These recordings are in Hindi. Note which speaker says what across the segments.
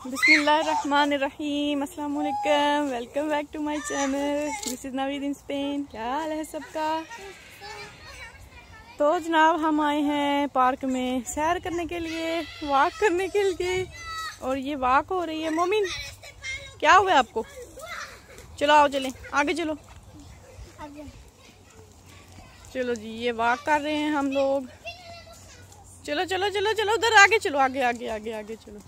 Speaker 1: बिस्मिल्लाहिर्रहमानिर्रहीम, अस्सलाम वालेकुम, welcome back to my channel. This is Naveed in Spain. क्या हाल है सबका? तो जनाब हम आए हैं पार्क में सैर करने के लिए, वॉक करने के लिए, और ये वॉक हो रही है। मोमिन क्या हुआ है आपको? चलो आओ, चलें आगे, चलो चलो जी, ये वॉक कर रहे हैं हम लोग। चलो चलो चलो चलो उधर आगे चलो, आगे आगे आगे आगे चलो।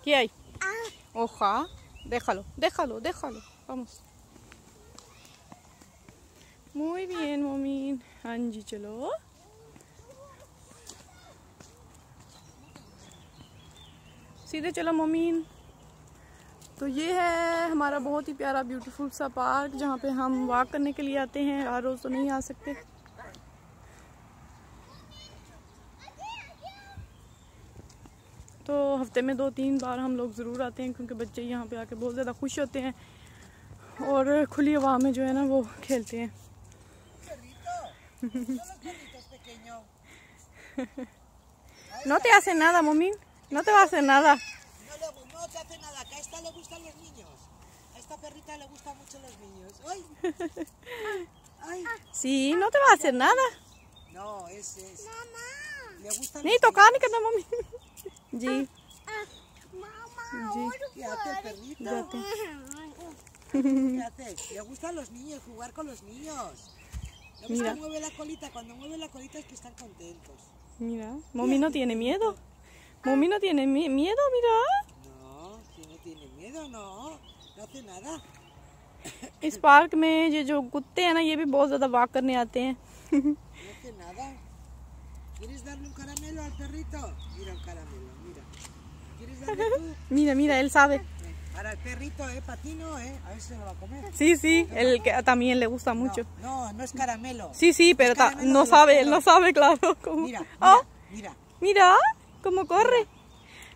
Speaker 1: ¿Qué hay? Oja, déjalo, déjalo, déjalo. Vamos. Muy bien, Momin. हाँ जी, चलो। सीधे चलो मोमिन। तो ये है हमारा बहुत ही प्यारा ब्यूटीफुल सा पार्क, जहाँ पे हम वॉक करने के लिए आते हैं। हर रोज़ तो नहीं आ सकते। तो हफ्ते में 2-3 बार हम लोग ज़रूर आते हैं, क्योंकि बच्चे यहाँ पे आके बहुत ज़्यादा खुश होते हैं और खुली हवा में जो है ना वो खेलते हैं। No te hace nada, Momin. No te va a hacer nada.
Speaker 2: No te hace nada, que a esta le gustan los niños. A esta perrita le gustan mucho los niños. ¡Ay! ¡Ay!
Speaker 1: Sí, no te va a hacer nada.
Speaker 2: No, es. Mamá. Le gustan.
Speaker 1: नहीं tocar नहीं करना मम्मी जी।
Speaker 2: जी। ¿Qué hace el perrito?
Speaker 1: जाते
Speaker 2: ¿Qué hace? Le gustan los niños, jugar con los niños. Le gusta
Speaker 1: Mira.
Speaker 2: mueve la colita. Cuando mueve la colita es que están contentos.
Speaker 1: Mira, Momi no tiene miedo. Momi no tiene miedo, mira.
Speaker 2: No, si no tiene miedo, no. No hace nada.
Speaker 1: इस पार्क में ये जो कुत्ते हैं ना, ये भी बहुत ज्यादा वॉक करने आते हैं।
Speaker 2: No hace nada. ¿Quieres darle un caramelo al perrito? Mira un caramelo, mira. ¿Quieres darle tú?
Speaker 1: Mira, mira, él sabe.
Speaker 2: Para el perrito, para ti no, a ver si se lo va a comer.
Speaker 1: Sí, sí, él que también le gusta mucho.
Speaker 2: No, no es caramelo.
Speaker 1: Sí, sí, pero no sabe, él no sabe, claro. Cómo.
Speaker 2: Mira, mira.
Speaker 1: Mira, cómo corre,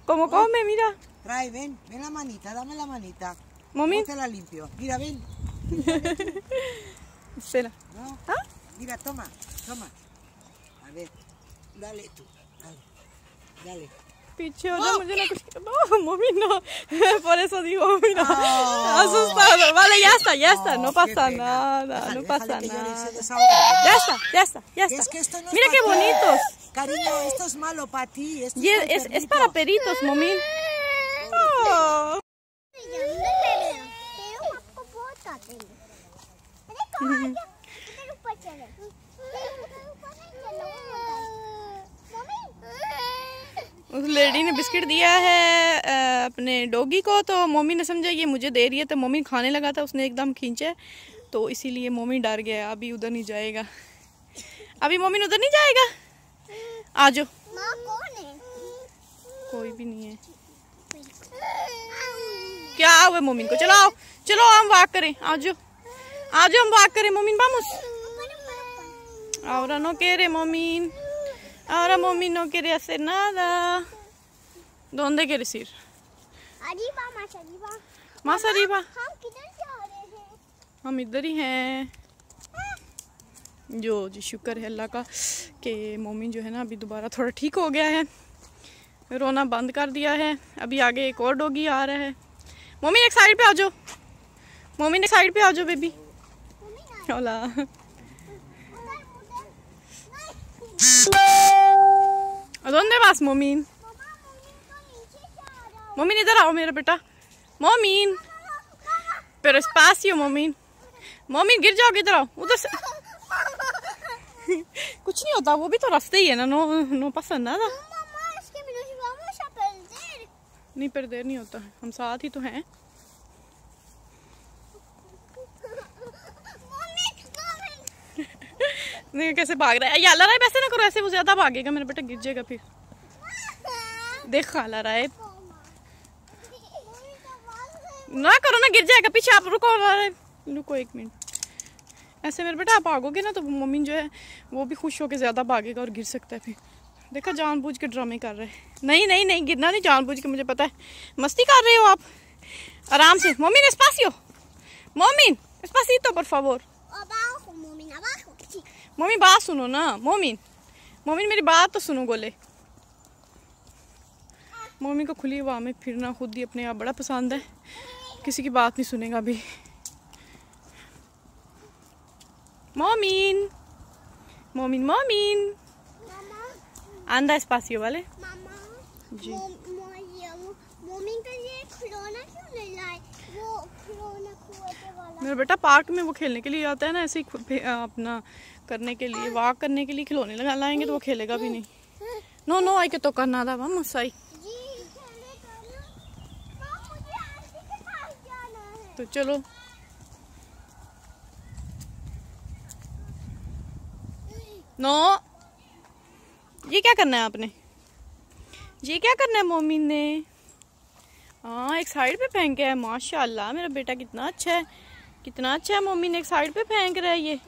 Speaker 1: cómo come, mira.
Speaker 2: Trae, ven la manita, dame la manita.
Speaker 1: Momin.
Speaker 2: Yo te la limpio. Mira, ven.
Speaker 1: Espera.
Speaker 2: ¿No?
Speaker 1: ¿Ah?
Speaker 2: Mira, toma. A ver, dale tú, dale.
Speaker 1: पीछे हो जा, मुझे ना कुछ no, mummy no, por eso digo, mira, asustado. Vale, ya está, no pasa nada, no pasa nada. Ya está.
Speaker 2: Es que esto no
Speaker 1: Mira
Speaker 2: es
Speaker 1: qué bonitos.
Speaker 2: Cariño, esto es malo para ti. Esto
Speaker 1: Y es para peritos, mami. Oh. उस लेडी ने बिस्किट दिया है अपने डॉगी को, तो मोमी ने समझा ये मुझे दे रही है, तो मोमी खाने लगा था, उसने एकदम खींचा, तो इसीलिए मोमी डर गया। अभी उधर नहीं जाएगा, अभी मोमी उधर नहीं जाएगा। आ जाओ। कोई भी नहीं है। क्या हुआ मोमिन को? चलो आओ, चलो हम वॉक करें। आ जाओ हम वॉक करें मोमिन, vamos. Ahora no quiere Momin. Ahora Momin no quiere hacer nada. ¿Dónde quieres ir?
Speaker 3: arriba, más arriba.
Speaker 1: Más arriba.
Speaker 3: हम किधर जा रहे हैं?
Speaker 1: हम इधर ही हैं। जो जी शुक्र है अल्लाह का कि मोमिन जो है ना अभी दोबारा थोड़ा ठीक हो गया है, रोना बंद कर दिया है। अभी आगे एक और डॉगी आ रहा है। मोमिन एक साइड पे आ जाओ, मोमिन एक साइड पे आ जाओ बेबी। होला ¿Dónde vas, Momin? Momin, इधर आओ मेरा बेटा। मोमिन, pero espacio, Momin. मोमिन गिर जाओगे, इधर आओ, उधर से। कुछ नहीं होता, वो भी तो रास्ते ही है ना, no pasa nada. नहीं perder नहीं होता, हम साथ ही तो हैं। नहीं कैसे भाग रहा है, ये अल्लाह राय, वैसे ना करो, ऐसे वो ज्यादा भागेगा, मेरा बेटा गिर जाएगा फिर। देख अल्लाह राय, ना करो ना, गिर जाएगा पीछे। आप रुको अल्लाह राय, रुको 1 मिनट। ऐसे मेरे बेटा आप भागोगे ना तो मम्मी जो है वो भी खुश होकर ज्यादा भागेगा और गिर सकता है फिर। देखा, जानबूझ के ड्रामे कर रहे हैं। नहीं गिरना नहीं जानबूझ के, मुझे पता है, मस्ती कर रहे हो आप। आराम से मोमिन, स्पासियो मोमिन despacito por favor.
Speaker 3: Abajo, Momin, abajo. Sí.
Speaker 1: मोमिन बात सुनो ना, मोमिन मोमिन मेरी बात तो सुनो गोले। मोमिन को खुली हवा में फिरना खुद ही अपने आप बड़ा पसंद है, किसी की बात नहीं सुनेगा अभी। मोमिन मोमिन मोमिन
Speaker 3: Mamá,
Speaker 1: anda espacio, ¿vale?
Speaker 3: mamá.
Speaker 1: जी।
Speaker 3: मोमिन का ये खिलौना क्यों नहीं लाए? वो खिलौना कुआते वाला।
Speaker 1: मेरा बेटा पार्क में वो खेलने के लिए आता है ना, ऐसे ही अपना करने के लिए, वॉक करने के लिए खिलौने लगा लाएंगे तो वो खेलेगा भी नहीं। नो नो आई के तो करना था वहाँ आई।
Speaker 3: जी खेलेगा ना। माँ, मुझे आंटी के पास जाना है।
Speaker 1: तो चलो नो ये क्या करना है आपने, ये क्या करना है मोमिन ने? हाँ एक साइड पे फेंक है, माशाल्लाह मेरा बेटा कितना अच्छा है, कितना अच्छा है। मोमिन एक साइड पे फेंक रहा है ये,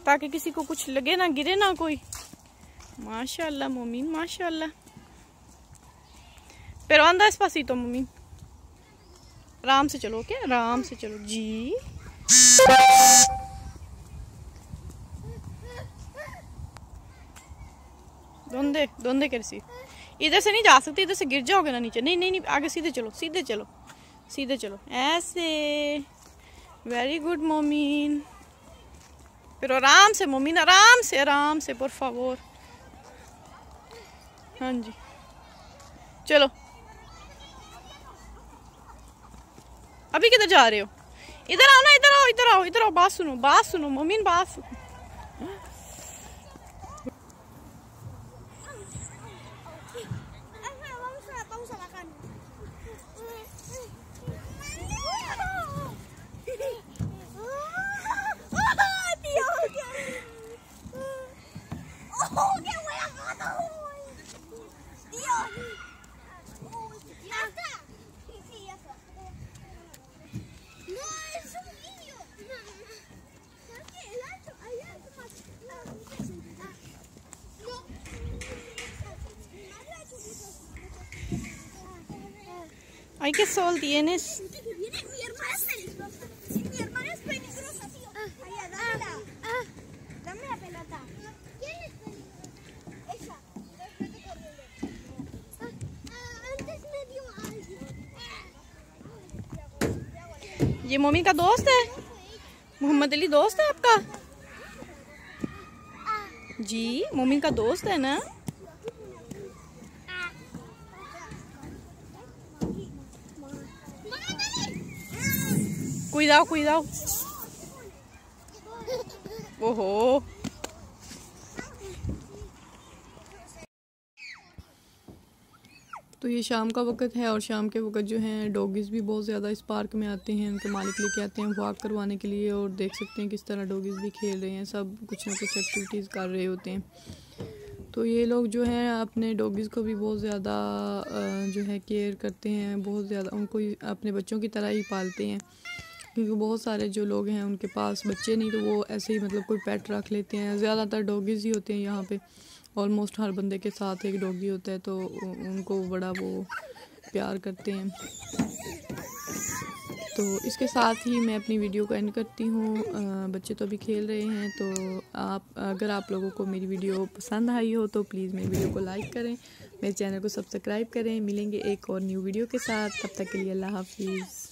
Speaker 1: ताकि किसी को कुछ लगे ना, गिरे ना कोई। माशाल्लाह मोमिन माशाल्लाह। pero anda despacito मोमिन, आराम से चलो, क्या आराम से चलो जी। दोंदे कैसी, इधर से नहीं जा सकते, इधर से गिर जाओगे ना नीचे। नहीं नहीं नहीं आगे सीधे चलो, सीधे चलो, सीधे चलो ऐसे। वेरी गुड मोमिन, फिर आराम से मोमिन, आराम से por favor। हाँ जी चलो। अभी किधर जा रहे हो? इधर आओ ना, इधर आओ इधर आओ इधर आओ, बात सुनो मोमिन, बात सुनो।
Speaker 3: Vamos a bajar. ¡Oh, qué buena foto! ¡Dios! ¿Ya está? Sí, ya está. ¡No, es un niño! ¿Sabes qué? El alto, hay alto más. No.
Speaker 1: Ay, qué sol tienes.
Speaker 3: Mi hermana es peligrosa. Mi hermana es peligrosa, tío. Allá, dámela. Dame la pelota. ¿Quién es peligrosa? Esa. Vete corriendo. Antes me dio algo.
Speaker 1: ये मोमिन का दोस्त है, मोहम्मद अली दोस्त है आपका? जी मोमिन का दोस्त है ना? cuidado ओहो। तो ये शाम का वक्त है और शाम के वक्त जो हैं डॉगीज़ भी बहुत ज़्यादा इस पार्क में आते हैं, उनके मालिक लेके आते हैं वॉक करवाने के लिए। और देख सकते हैं किस तरह डॉगीज़ भी खेल रहे हैं, सब कुछ ना कुछ एक्टिविटीज़ कर रहे होते हैं। तो ये लोग जो हैं अपने डॉगीज़ को भी बहुत ज़्यादा जो है केयर करते हैं, बहुत ज़्यादा उनको अपने बच्चों की तरह ही पालते हैं। क्योंकि बहुत सारे जो लोग हैं उनके पास बच्चे नहीं, तो वो ऐसे ही मतलब कोई पेट रख लेते हैं। ज़्यादातर डॉगीज़ ही होते हैं यहाँ पे, ऑलमोस्ट हर बंदे के साथ एक डॉगी होता है, तो उनको बड़ा वो प्यार करते हैं। तो इसके साथ ही मैं अपनी वीडियो को एंड करती हूँ। बच्चे तो अभी खेल रहे हैं, तो अगर आप लोगों को मेरी वीडियो पसंद आई हो तो प्लीज़ मेरी वीडियो को लाइक करें, मेरे चैनल को सब्सक्राइब करें। मिलेंगे एक और न्यू वीडियो के साथ, तब तक के लिए अल्लाह हाफिज़।